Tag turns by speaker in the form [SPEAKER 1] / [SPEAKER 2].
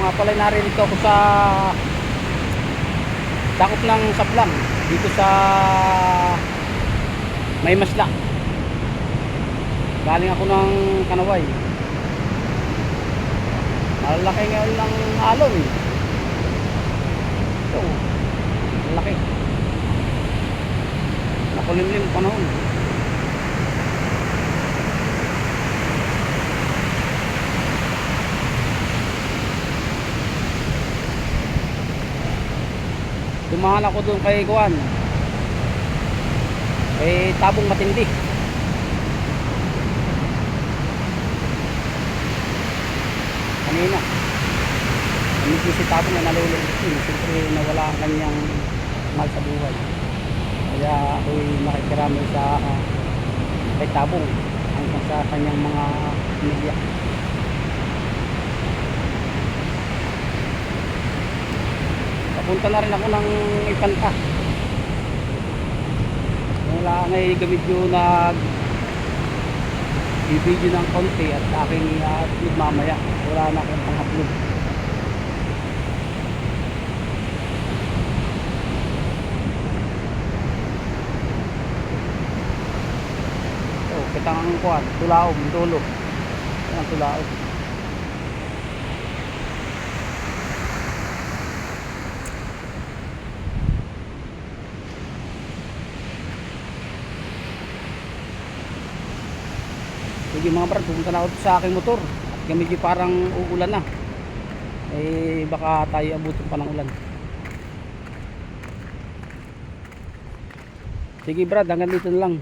[SPEAKER 1] Nga pala naririto ako sa sakop ng Sablang dito sa May Masla. Galing ako ng Kanaway. Malaki ngayon ng alon. Ito, malaki. Nakulimlim panahon. Dumahan ako doon kay Kuan, kay Tabong Matindi. Kanina kami si Tabong na nalulungkot. Siyempre nawala ang kanyang mahal sa buhay, kaya ako'y nakikiramay sa kay Tabong hanggang sa kanyang mga pamilya. Punta na rin ako ng Ipanta. Wala ngay gamit yung i-video ng konti at aking upload mamaya. Wala na akong pang-upload. So, kitang ang kuwan, tulaog, dulo. Ang tulaog. Sige mga brad, pupunta na ako sa aking motor at medyo parang uulan na, eh baka tayo abutin pa ng ulan. Sige brad, hanggang dito na lang.